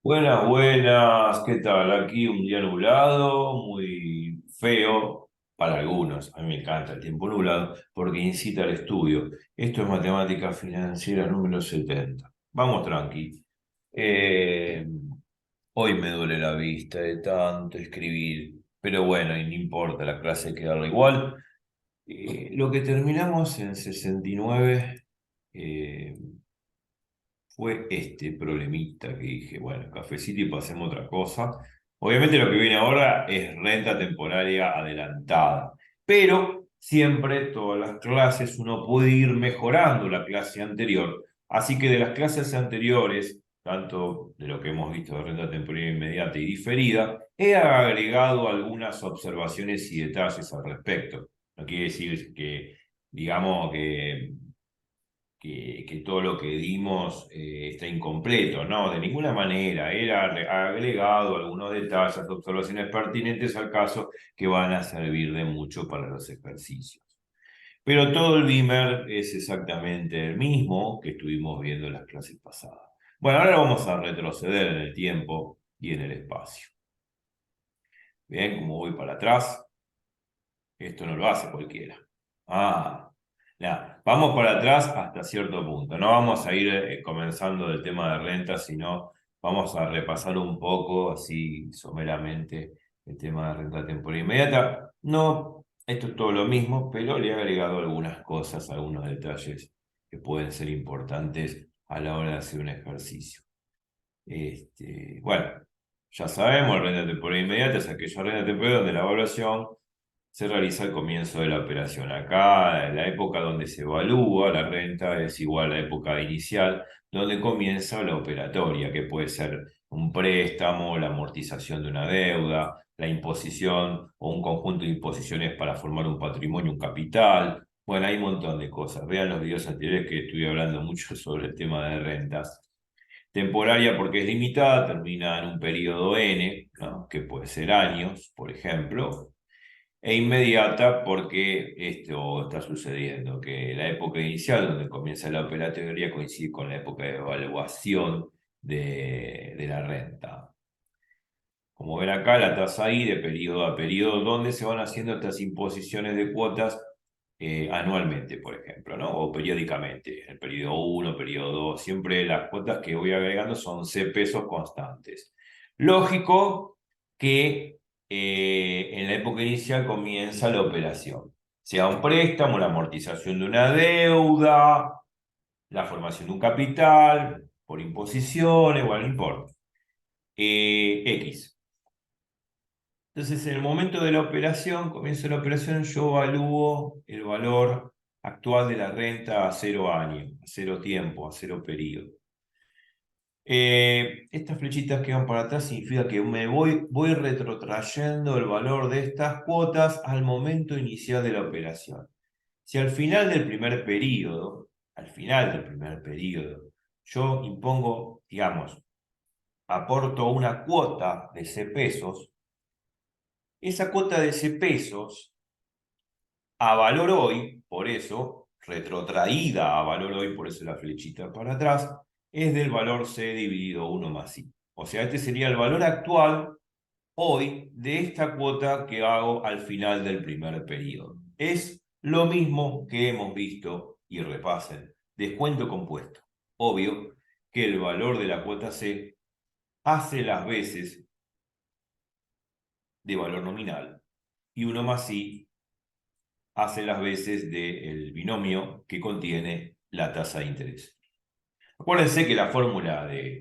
Buenas, buenas, ¿qué tal? Aquí un día nublado, muy feo para algunos. A mí me encanta el tiempo nublado porque incita al estudio. Esto es matemática financiera número 70. Vamos tranqui. Eh, Hoy me duele la vista de tanto escribir, pero bueno, y no importa, la clase hay que darla igual. Lo que terminamos en 69 fue este problemita que dije, bueno, cafecito y pasemos a otra cosa. Obviamente lo que viene ahora es renta temporaria adelantada, pero siempre todas las clases uno puede ir mejorando la clase anterior. Así que de las clases anteriores, tanto de lo que hemos visto de renta temporaria inmediata y diferida, he agregado algunas observaciones y detalles al respecto. No quiere decir que, digamos, que todo lo que dimos está incompleto, no, de ninguna manera. Era agregado algunos detalles, observaciones pertinentes al caso que van a servir de mucho para los ejercicios. Pero todo el Beamer es exactamente el mismo que estuvimos viendo en las clases pasadas. Bueno, ahora vamos a retroceder en el tiempo y en el espacio. Bien, como voy para atrás, esto no lo hace cualquiera. Ah, ya. Vamos para atrás hasta cierto punto. No vamos a ir comenzando del tema de renta, sino vamos a repasar un poco, así someramente, el tema de renta temporal inmediata. No, esto es todo lo mismo, pero le he agregado algunas cosas, algunos detalles que pueden ser importantes a la hora de hacer un ejercicio. Bueno, ya sabemos, renta temporal inmediata es aquella renta temporal donde la evaluación se realiza al comienzo de la operación. Acá, la época donde se evalúa la renta es igual a la época inicial, donde comienza la operatoria, que puede ser un préstamo, la amortización de una deuda, la imposición o un conjunto de imposiciones para formar un patrimonio, un capital. Bueno, hay un montón de cosas. Vean los videos anteriores que estuve hablando mucho sobre el tema de rentas. Temporaria porque es limitada, termina en un periodo N, ¿no? Que puede ser años, por ejemplo, e inmediata porque esto está sucediendo, que la época inicial donde comienza la operatoria coincide con la época de evaluación de la renta. Como ven acá, la tasa I de periodo a periodo, donde se van haciendo estas imposiciones de cuotas anualmente, por ejemplo, ¿no? O periódicamente, el periodo uno, periodo 2, siempre las cuotas que voy agregando son C pesos constantes. Lógico que en la época inicial comienza la operación, sea un préstamo, la amortización de una deuda, la formación de un capital, por imposiciones, bueno, no importa. X. Entonces, en el momento de la operación, comienza la operación, yo evalúo el valor actual de la renta a 0 años, a 0 tiempo, a 0 periodo. Estas flechitas que van para atrás significa que voy retrotrayendo el valor de estas cuotas al momento inicial de la operación. Si al final del primer periodo, yo impongo, digamos, aporto una cuota de C pesos, esa cuota de C pesos a valor hoy, por eso, retrotraída a valor hoy, por eso la flechita para atrás, es del valor C dividido 1 más I. O sea, este sería el valor actual hoy de esta cuota que hago al final del primer periodo. Es lo mismo que hemos visto, y repasen, descuento compuesto. Obvio que el valor de la cuota C hace las veces de valor nominal y 1 más I hace las veces del binomio que contiene la tasa de interés. Acuérdense que la fórmula de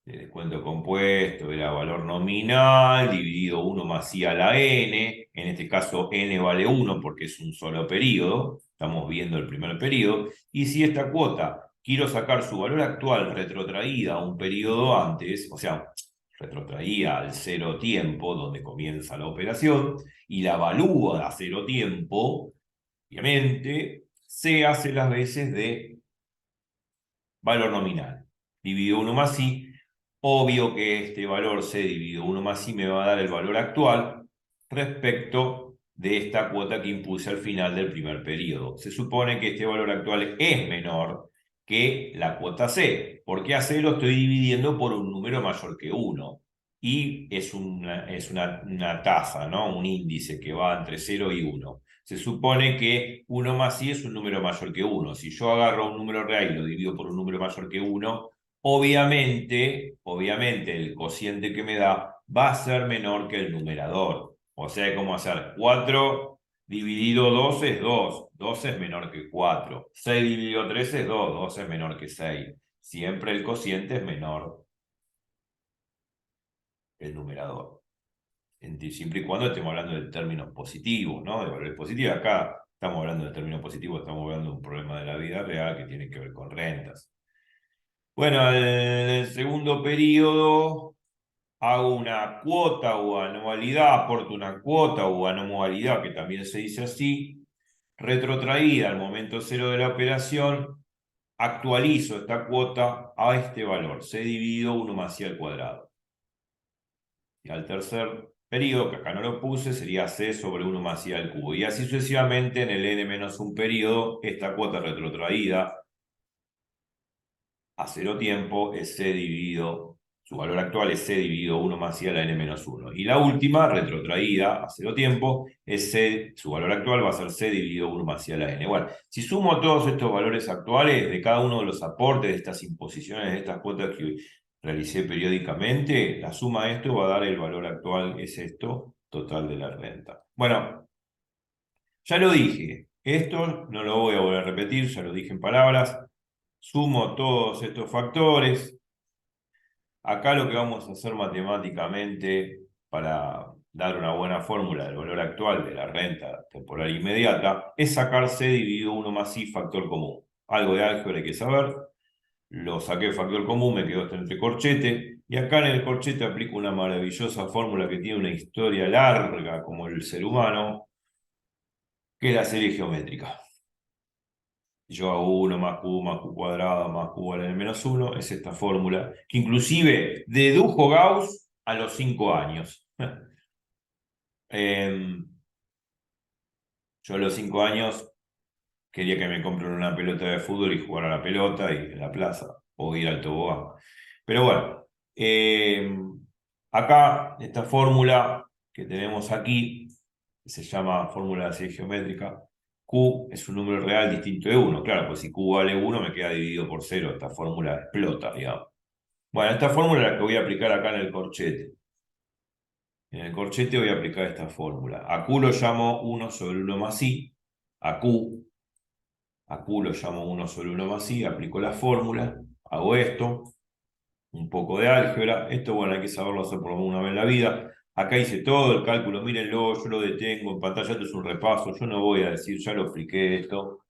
descuento compuesto era valor nominal dividido 1 más i a la n, en este caso n vale 1 porque es un solo periodo, estamos viendo el primer periodo, y si esta cuota quiero sacar su valor actual retrotraída a un periodo antes, o sea, retrotraída al 0 tiempo, donde comienza la operación, y la evalúa a 0 tiempo, obviamente, se hace las veces de valor nominal, dividido 1 más i. Obvio que este valor C dividido 1 más i me va a dar el valor actual respecto de esta cuota que impuse al final del primer periodo. Se supone que este valor actual es menor que la cuota C, porque a C lo estoy dividiendo por un número mayor que 1. Y es una tasa, ¿no? Un índice que va entre 0 y 1. Se supone que 1 más I es un número mayor que 1. Si yo agarro un número real y lo divido por un número mayor que 1, obviamente el cociente que me da va a ser menor que el numerador. O sea, ¿cómo hacer? 4 dividido 2 es 2. 2 es menor que 4. 6 dividido 3 es 2. 2 es menor que 6. Siempre el cociente es menor que el numerador. Siempre y cuando estemos hablando de términos positivos, ¿no? De valores positivos. Acá estamos hablando de términos positivos, estamos hablando de un problema de la vida real que tiene que ver con rentas. Bueno, en el segundo periodo hago una cuota o anualidad, aporto una cuota o anualidad, que también se dice así, retrotraída al momento cero de la operación, actualizo esta cuota a este valor, c dividido 1 más i al cuadrado. Y al tercer periodo, que acá no lo puse, sería c sobre 1 más i al cubo. Y así sucesivamente en el n-1 periodo, esta cuota retrotraída a cero tiempo es c dividido, su valor actual es c dividido 1 más i a la n-1. Y la última, retrotraída a cero tiempo, es c, su valor actual va a ser c dividido 1 más i a la n. Bueno, si sumo todos estos valores actuales de cada uno de los aportes de estas imposiciones, de estas cuotas que realicé periódicamente, la suma de esto va a dar el valor actual, es esto, total de la renta. Bueno, ya lo dije, esto no lo voy a volver a repetir, ya lo dije en palabras. Sumo todos estos factores. Acá lo que vamos a hacer matemáticamente para dar una buena fórmula del valor actual de la renta temporal inmediata es sacar c dividido 1 más i factor común. Algo de álgebra hay que saber. Lo saqué factor común, me quedó este entre corchete. Y acá en el corchete aplico una maravillosa fórmula que tiene una historia larga como el ser humano, que es la serie geométrica. Yo hago 1 más q cuadrado más q a la n-1, es esta fórmula, que inclusive dedujo Gauss a los 5 años. Yo a los 5 años quería que me compren una pelota de fútbol y jugar a la pelota y en la plaza, o ir al tobogán. Pero bueno, acá esta fórmula que tenemos aquí, que se llama fórmula de serie geométrica, Q es un número real distinto de 1. Claro, pues si Q vale 1 me queda dividido por 0. Esta fórmula explota, digamos. Bueno, esta fórmula es la que voy a aplicar acá en el corchete. En el corchete voy a aplicar esta fórmula. A Q lo llamo 1 sobre 1 más I. A Q lo llamo 1 sobre 1 más I. Aplico la fórmula. Hago esto. Un poco de álgebra. Esto, bueno, hay que saberlo hacer por lo menos una vez en la vida. Acá hice todo el cálculo, mírenlo, yo lo detengo en pantalla, esto es un repaso, yo no voy a decir, ya lo expliqué esto.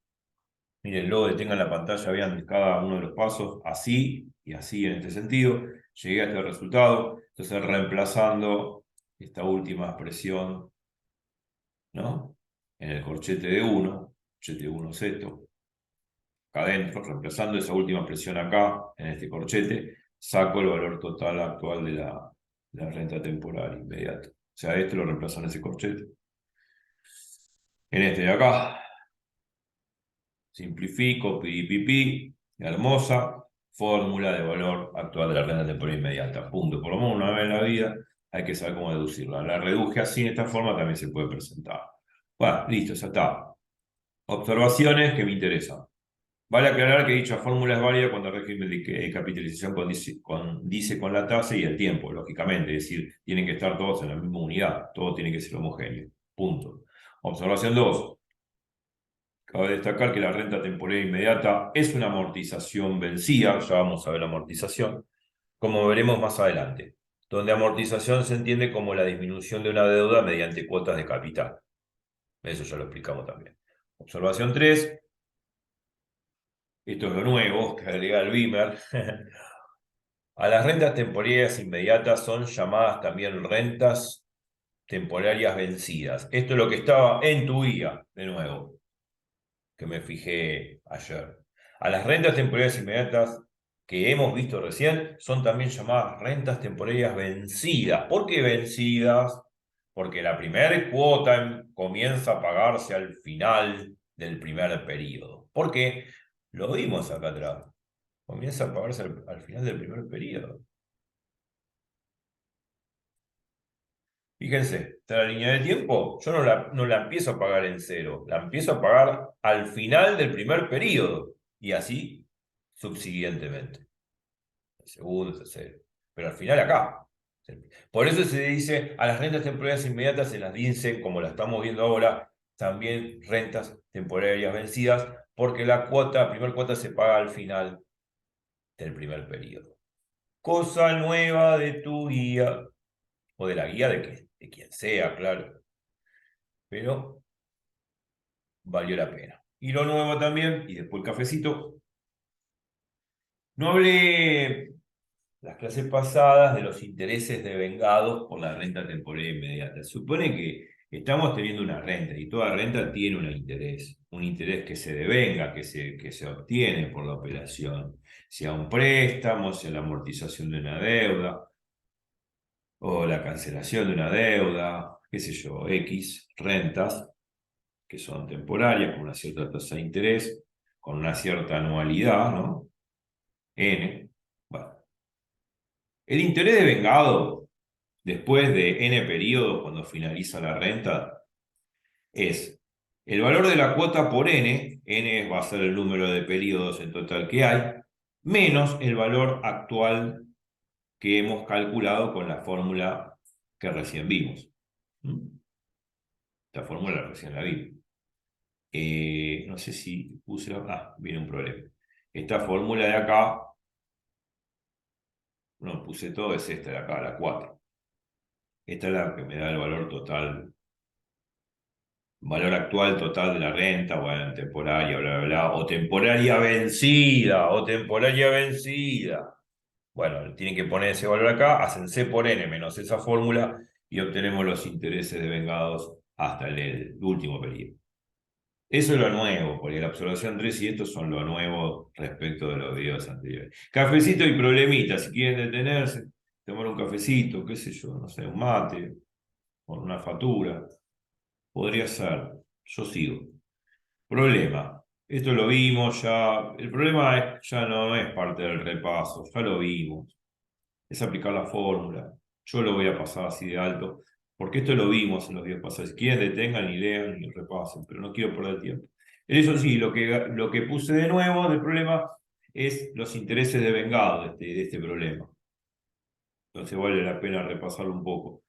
Mírenlo, detengan la pantalla, vean cada uno de los pasos, así y así en este sentido. Llegué a este resultado, entonces reemplazando esta última expresión, ¿no? En el corchete de 1, corchete 1 es esto, acá adentro, reemplazando esa última expresión acá, en este corchete, saco el valor total actual de la renta temporal inmediata. O sea, esto lo reemplazo en ese corchete. En este de acá, simplifico, pipipi, hermosa fórmula de valor actual de la renta temporal inmediata. Punto. Por lo menos una vez en la vida hay que saber cómo deducirla. La reduje así, en esta forma también se puede presentar. Bueno, listo, ya está. Observaciones que me interesan. Vale aclarar que dicha fórmula es válida cuando el régimen de capitalización condice con la tasa y el tiempo, lógicamente. Es decir, tienen que estar todos en la misma unidad. Todo tiene que ser homogéneo. Punto. Observación 2. Cabe destacar que la renta temporal inmediata es una amortización vencida, ya vamos a ver la amortización, como veremos más adelante, donde amortización se entiende como la disminución de una deuda mediante cuotas de capital. Eso ya lo explicamos también. Observación 3. Esto es lo nuevo que agrega el Beamer. A las rentas temporarias inmediatas son llamadas también rentas temporarias vencidas. Esto es lo que estaba en tu guía, de nuevo, que me fijé ayer. A las rentas temporarias inmediatas que hemos visto recién son también llamadas rentas temporarias vencidas. ¿Por qué vencidas? Porque la primera cuota comienza a pagarse al final del primer periodo. ¿Por qué? Lo vimos acá atrás. Comienza a pagarse al final del primer periodo. Fíjense, está la línea de tiempo. Yo no la empiezo a pagar en cero, la empiezo a pagar al final del primer periodo. Y así subsiguientemente. El segundo, el tercero. Pero al final acá. Por eso se dice a las rentas temporarias inmediatas se las dicen, como la estamos viendo ahora, también rentas temporarias vencidas, porque la primera cuota se paga al final del primer periodo. Cosa nueva de tu guía, o de la guía de quien sea, claro, pero valió la pena. Y lo nuevo también, y después el cafecito, no hablé las clases pasadas de los intereses devengados por la renta temporal inmediata. Supone que estamos teniendo una renta y toda renta tiene un interés que se devenga, que se obtiene por la operación, sea un préstamo, sea la amortización de una deuda o la cancelación de una deuda, qué sé yo, X rentas que son temporarias con una cierta tasa de interés, con una cierta anualidad, ¿no? N. Bueno, el interés devengado después de N periodos, cuando finaliza la renta, es el valor de la cuota por N va a ser el número de periodos en total que hay, menos el valor actual que hemos calculado con la fórmula que recién vimos. Esta fórmula recién la vimos. No sé si puse... viene un problema. Esta fórmula de acá, no puse todo, es esta de acá, la 4. Esta es la que me da el valor total, valor actual total de la renta, bueno, temporaria, bla, bla, bla, o temporaria vencida. Bueno, tienen que poner ese valor acá, hacen C por N menos esa fórmula y obtenemos los intereses devengados hasta el último periodo. Eso es lo nuevo, porque la observación 3 y estos son lo nuevo respecto de los videos anteriores. Cafecito y problemita, si quieren detenerse, tomar un cafecito, qué sé yo, no sé, un mate, con una factura. Podría ser, yo sigo. Problema. Esto lo vimos ya. El problema ya no es parte del repaso, ya lo vimos. Es aplicar la fórmula. Yo lo voy a pasar así de alto, porque esto lo vimos en los videos pasados. Si quieren, detengan y lean y repasen, pero no quiero perder tiempo. Eso sí, lo que puse de nuevo del problema es los intereses devengados de este problema. Entonces vale la pena repasarlo un poco.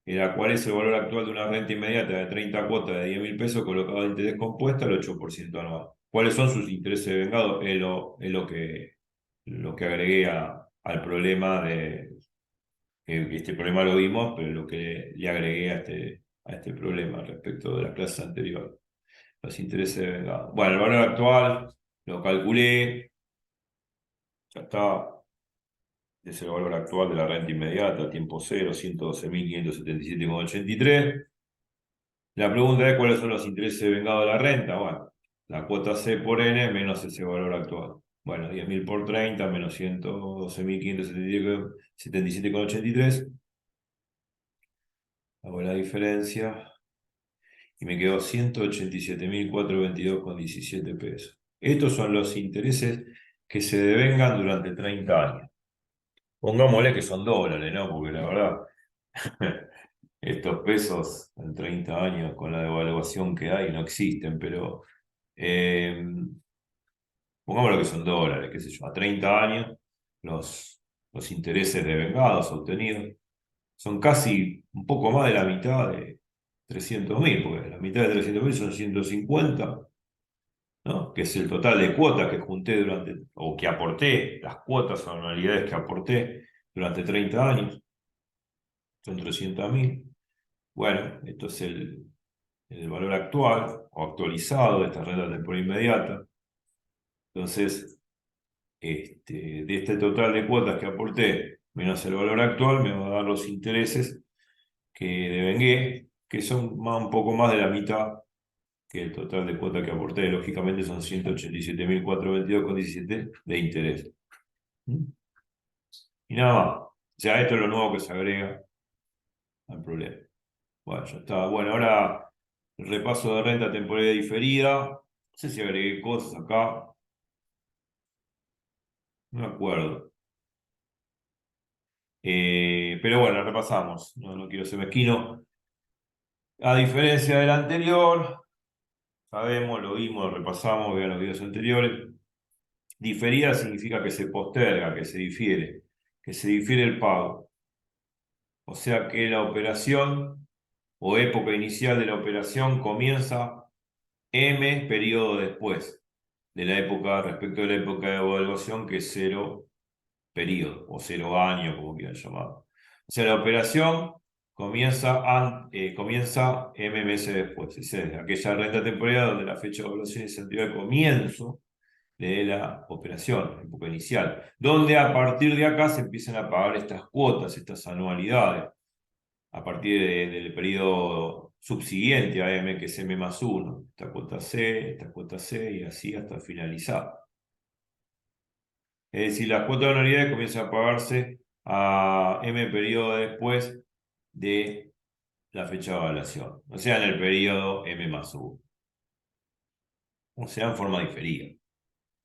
Era cuál es el valor actual de una renta inmediata de 30 cuotas de 10.000 pesos colocado de interés compuesta al 8% anual. ¿Cuáles son sus intereses vengados? Es lo que agregué al problema que este problema lo vimos, pero lo que le agregué a este problema respecto de la clase anterior. Los intereses vengados. Bueno, el valor actual lo calculé, ya está. Es el valor actual de la renta inmediata, tiempo cero, 112.577,83. La pregunta es cuáles son los intereses vengados de la renta. Bueno, la cuota C por N menos ese valor actual. Bueno, 10.000 por 30 menos 112.577,83. Hago la diferencia y me quedó 187.422,17 pesos. Estos son los intereses que se devengan durante 30 años. Pongámosle que son dólares, ¿no? Porque la verdad, estos pesos en 30 años con la devaluación que hay no existen, pero eh, pongámoslo que son dólares, qué sé yo, a 30 años los intereses devengados obtenidos son casi un poco más de la mitad de 300.000, porque la mitad de 300.000 son 150, ¿no? Que es el total de cuotas que junté o que aporté, las cuotas o anualidades que aporté durante 30 años, son 300.000. Bueno, esto es el valor actual o actualizado de esta renta temporal inmediata. Entonces, de este total de cuotas que aporté menos el valor actual, me va a dar los intereses que devengué, que son un poco más de la mitad que el total de cuotas que aporté. Lógicamente son 187.422,17 de interés. Y nada más. O sea, esto es lo nuevo que se agrega al problema. Bueno, ya está. Bueno, ahora el repaso de renta temporal diferida. No sé si agregué cosas acá. no me acuerdo. Pero bueno, repasamos. No quiero ser mezquino. A diferencia del anterior, sabemos, lo vimos, lo repasamos, vean los videos anteriores. Diferida significa que se posterga, que se difiere el pago. O sea que la operación o época inicial de la operación comienza M periodo después de la época, respecto de la época de evaluación, que es 0 periodo o 0 año, como quieran llamarlo. O sea, la operación comienza M meses después. Es decir, aquella renta temporal donde la fecha de evaluación es el día de comienzo de la operación, época inicial, donde a partir de acá se empiezan a pagar estas cuotas, estas anualidades, a partir del periodo subsiguiente a M, que es M más 1, esta cuota C, y así hasta finalizar. Es decir, las cuotas de anualidades comienzan a pagarse a M periodo después de la fecha de evaluación, o sea, en el periodo M más 1, o sea, en forma diferida.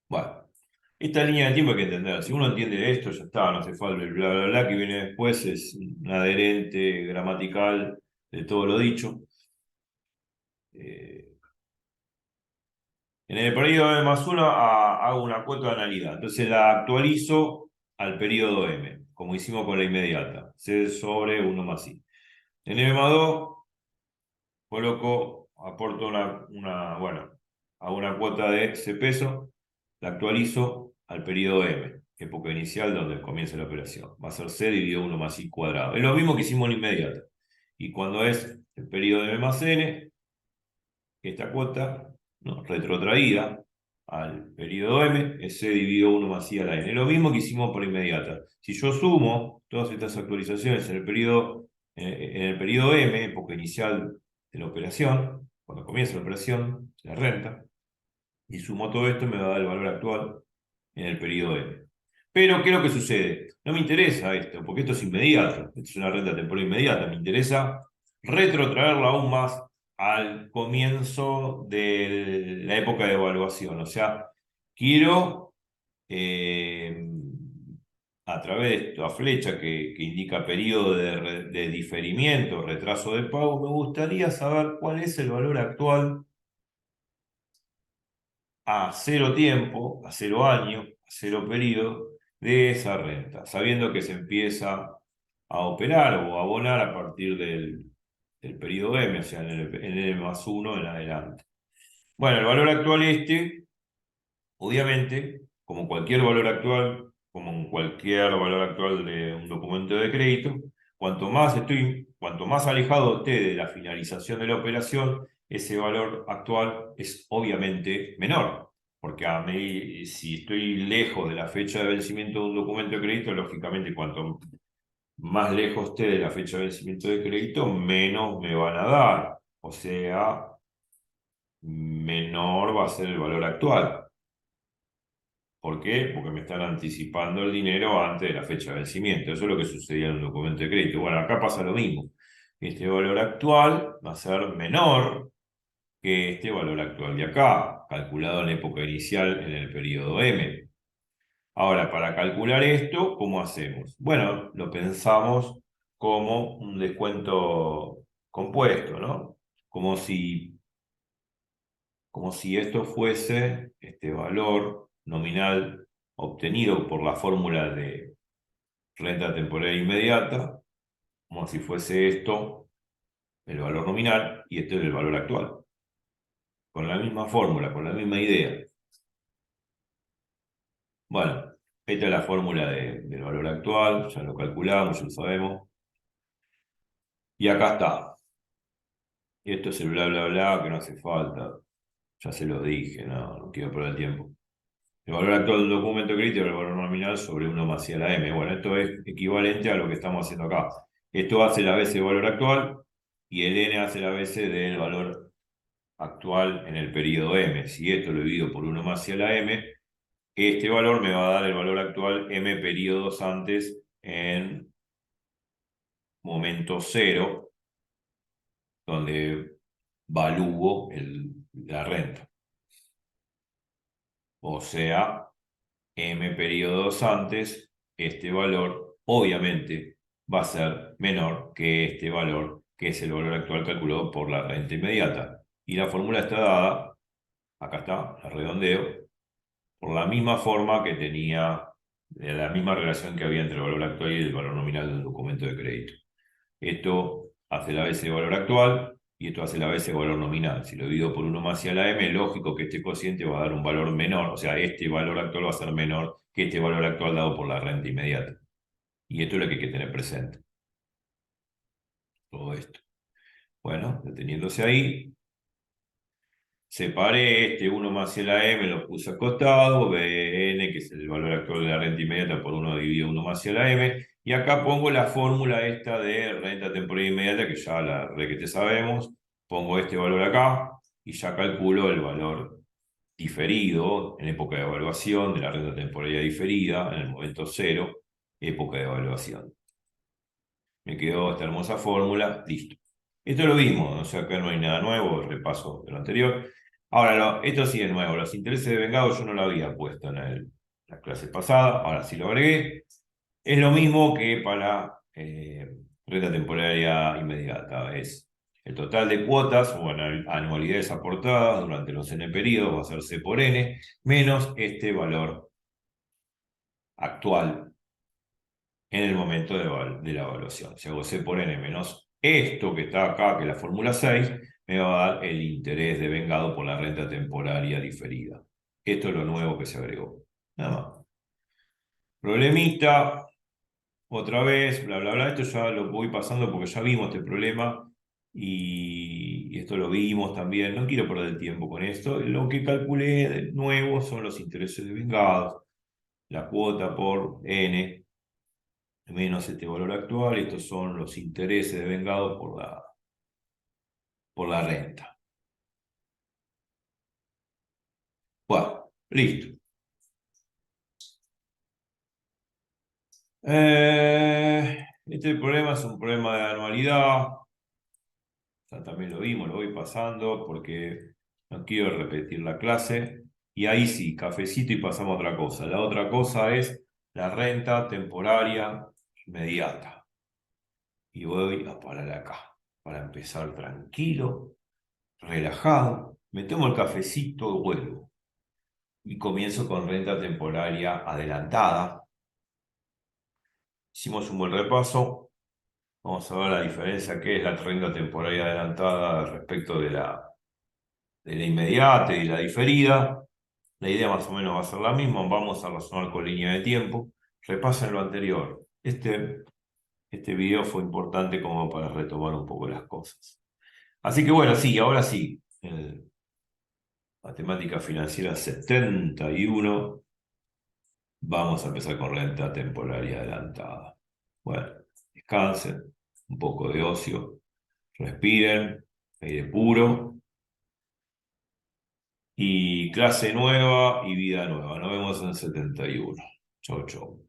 Bueno, esta línea de tiempo hay que entender. Si uno entiende esto, ya está, no hace falta el bla bla bla que viene después, es un adherente gramatical de todo lo dicho. Eh, en el periodo M más 1 hago una cuota de analidad, entonces la actualizo al periodo M, como hicimos con la inmediata, C sobre 1 más I. En M más 2 coloco, aporto bueno, hago una cuota de C peso, la actualizo al periodo M, época inicial donde comienza la operación. Va a ser C dividido 1 más I cuadrado. Es lo mismo que hicimos en inmediato. Y cuando es el periodo M más N, esta cuota, ¿no?, retrotraída al periodo M, es C dividido 1 más I a la N. Es lo mismo que hicimos por inmediata. Si yo sumo todas estas actualizaciones en el periodo M, época inicial de la operación, cuando comienza la operación, la renta, y sumo todo esto, me va a dar el valor actual en el periodo M. Pero, ¿qué es lo que sucede? No me interesa esto, porque esto es inmediato, esto es una renta temporal inmediata, me interesa retrotraerla aún más al comienzo de la época de evaluación. O sea, quiero, eh, a través de esta flecha que indica periodo de diferimiento, retraso de pago, me gustaría saber cuál es el valor actual a 0 tiempo, a 0 año, a 0 periodo de esa renta, sabiendo que se empieza a operar o a abonar a partir del periodo M, o sea, en el más 1 en adelante. Bueno, el valor actual obviamente, como cualquier valor actual, como en cualquier valor actual de un documento de crédito, cuanto más alejado esté de la finalización de la operación, ese valor actual es obviamente menor. Porque si estoy lejos de la fecha de vencimiento de un documento de crédito, lógicamente cuanto más lejos esté de la fecha de vencimiento de crédito, menos me van a dar. O sea, menor va a ser el valor actual. ¿Por qué? Porque me están anticipando el dinero antes de la fecha de vencimiento. Eso es lo que sucedía en un documento de crédito. Bueno, acá pasa lo mismo. Este valor actual va a ser menor que este valor actual de acá, calculado en la época inicial en el periodo M. Ahora, para calcular esto, ¿cómo hacemos? Bueno, lo pensamos como un descuento compuesto, ¿no? Como si, como si esto fuese este valor nominal obtenido por la fórmula de renta temporal inmediata, como si fuese esto el valor nominal y este es el valor actual, con la misma fórmula, con la misma idea. Bueno, esta es la fórmula del valor actual, ya lo calculamos, ya lo sabemos. Y acá está. Esto es el bla bla bla que no hace falta. Ya se lo dije, no quiero perder el tiempo. El valor actual del documento crítico es el valor nominal sobre 1 más I a la M. Bueno, esto es equivalente a lo que estamos haciendo acá. Esto hace la base del valor actual y el N hace la base del valor actual en el periodo M. Si esto lo divido por 1 más I a la M, este valor me va a dar el valor actual M periodos antes en momento cero, donde valúo la renta. O sea, M periodos antes, este valor obviamente va a ser menor que este valor, que es el valor actual calculado por la renta inmediata. Y la fórmula está dada, acá está, la redondeo, por la misma forma que tenía, la misma relación que había entre el valor actual y el valor nominal del documento de crédito. Esto hace la base de valor actual y esto hace la base de valor nominal. Si lo divido por 1 más y a la m, es lógico que este cociente va a dar un valor menor, o sea, este valor actual va a ser menor que este valor actual dado por la renta inmediata. Y esto es lo que hay que tener presente. Todo esto. Bueno, deteniéndose ahí, separé este 1 más el AM, lo puse acostado, BN, que es el valor actual de la renta inmediata, por 1 dividido 1 más el AM, y acá pongo la fórmula esta de renta temporal inmediata, que ya la requete sabemos, pongo este valor acá, y ya calculo el valor diferido en época de evaluación de la renta temporaria diferida, en el momento cero, época de evaluación. Me quedó esta hermosa fórmula, listo. Esto lo vimos, o sea, acá no hay nada nuevo, repaso de lo anterior. Ahora, esto sí es nuevo, los intereses de vengado yo no lo había puesto en la clase pasada, ahora sí lo agregué. Es lo mismo que para renta temporaria inmediata, es el total de cuotas o anualidades aportadas durante los n periodos, va a ser C por n, menos este valor actual en el momento de la evaluación. Si hago C por n menos esto que está acá, que es la fórmula 6, me va a dar el interés devengado por la renta temporaria diferida. Esto es lo nuevo que se agregó. Nada más. Problemita, otra vez, bla, bla, bla. Esto ya lo voy pasando porque ya vimos este problema y esto lo vimos también. No quiero perder el tiempo con esto. Lo que calculé de nuevo son los intereses devengados. La cuota por n menos este valor actual. Estos son los intereses devengados por la renta. Bueno, listo. Este problema es un problema de anualidad. Ya también lo vimos, lo voy pasando porque no quiero repetir la clase. Y ahí sí, cafecito y pasamos a otra cosa. La otra cosa es la renta temporaria inmediata. Y voy a parar acá para empezar tranquilo, relajado. Me tomo el cafecito, vuelvo. Y comienzo con renta temporaria adelantada. Hicimos un buen repaso. Vamos a ver la diferencia que es la renta temporaria adelantada respecto de la inmediata y de la diferida. La idea más o menos va a ser la misma. Vamos a razonar con línea de tiempo. Repasen lo anterior. Este video fue importante como para retomar un poco las cosas. Así que bueno, sí, ahora sí. Matemática financiera 71. Vamos a empezar con renta temporaria adelantada. Bueno, descansen, un poco de ocio, respiren, aire puro y clase nueva y vida nueva. Nos vemos en 71. Chau, chau.